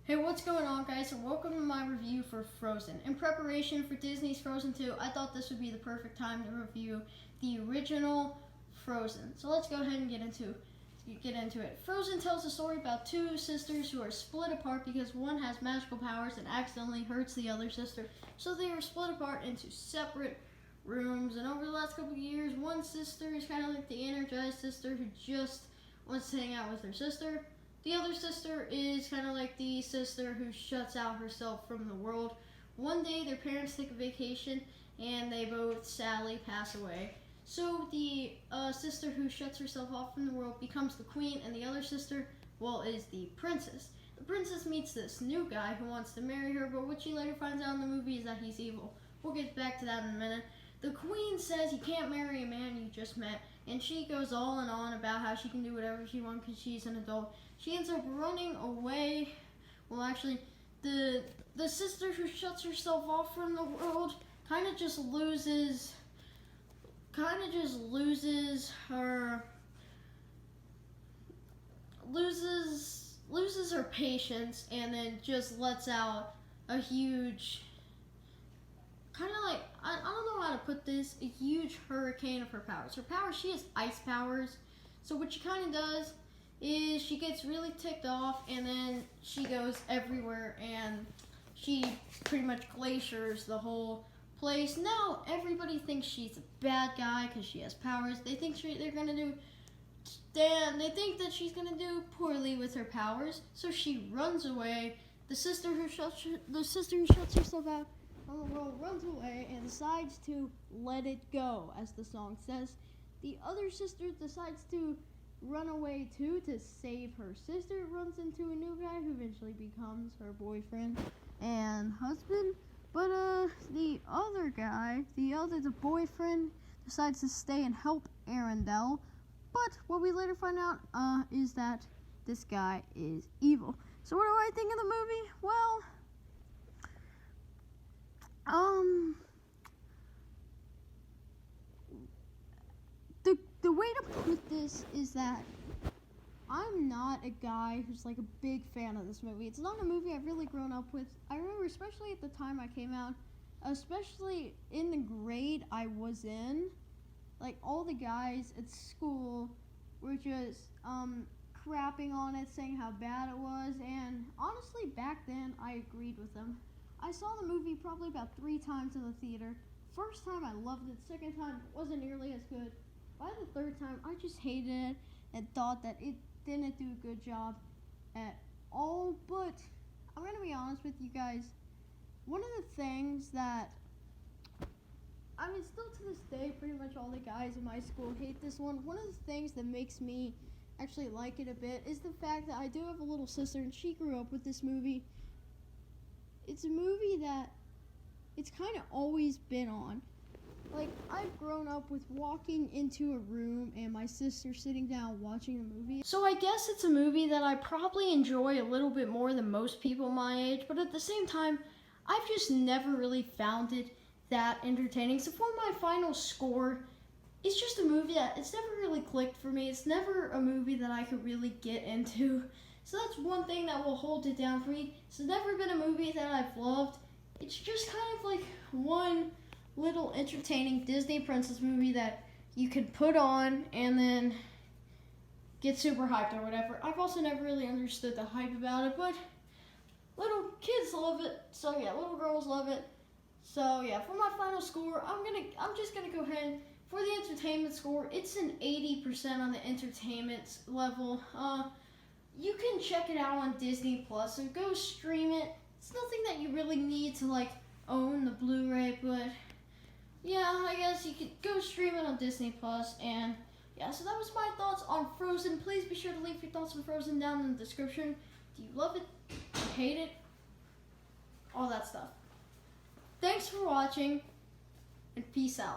Hey, what's going on, guys? And welcome to my review for Frozen. In preparation for Disney's Frozen 2, I thought this would be the perfect time to review the original Frozen. So let's go ahead and get into it. Frozen tells a story about two sisters who are split apart because one has magical powers and accidentally hurts the other sister. So they are split apart into separate rooms. And over the last couple of years, one sister is kind of like the energized sister who just wants to hang out with her sister. The other sister is kind of like the sister who shuts out herself from the world. One day their parents take a vacation and they both sadly pass away. So the sister who shuts herself off from the world becomes the queen, and the other sister, well, is the princess. The princess meets this new guy who wants to marry her, but what she later finds out in the movie is that he's evil. We'll get back to that in a minute. The queen says you can't marry a man you just met, and she goes all and on about how she can do whatever she wants because she's an adult. She ends up running away. Well, actually, the sister who shuts herself off from the world kind of just loses her patience, and then just lets out a huge, kind of like, I don't know how to put this, a huge hurricane of her powers. Her powers, she has ice powers. So what she kind of does is she gets really ticked off, and then she goes everywhere, and she pretty much glaciers the whole place. Now everybody thinks she's a bad guy because she has powers. They think they think that she's gonna do poorly with her powers, so she runs away. The sister who shuts herself out from the world runs away and decides to let it go, as the song says. The other sister decides to run away too to save her sister. Runs into a new guy who eventually becomes her boyfriend and husband. But the other guy, the boyfriend, decides to stay and help Arendelle. But what we later find out is that this guy is evil. So what do I think of the movie? Well, the way to put this is that I'm not a guy who's like a big fan of this movie. It's not a movie I've really grown up with. I remember, especially at the time I came out, especially in the grade I was in, like all the guys at school were just crapping on it, saying how bad it was, and honestly back then I agreed with them. I saw the movie probably about 3 times in the theater. First time I loved it, second time it wasn't nearly as good. By the third time I just hated it and thought that it didn't do a good job at all. But I'm gonna be honest with you guys, one of the things that, I mean, still to this day, pretty much all the guys in my school hate this one. One of the things that makes me actually like it a bit is the fact that I do have a little sister, and she grew up with this movie. It's a movie that it's kind of always been on. Like, I've grown up with walking into a room and my sister sitting down watching the movie. So I guess it's a movie that I probably enjoy a little bit more than most people my age, but at the same time, I've just never really found it that entertaining. So for my final score, it's just a movie that it's never really clicked for me. It's never a movie that I could really get into. So that's one thing that will hold it down for me. It's never been a movie that I've loved. It's just kind of like one little entertaining Disney princess movie that you could put on and then get super hyped or whatever. I've also never really understood the hype about it, but little kids love it. So yeah, little girls love it. So yeah, for my final score, I'm just gonna go ahead for the entertainment score. It's an 80% on the entertainment level. You can check it out on Disney Plus, so go stream it. It's nothing that you really need to like own the Blu-ray, but yeah, I guess you could go stream it on Disney Plus. And yeah, so that was my thoughts on Frozen. Please be sure to leave your thoughts on Frozen down in the description. Do you love it? Do you hate it? All that stuff. Thanks for watching, and peace out.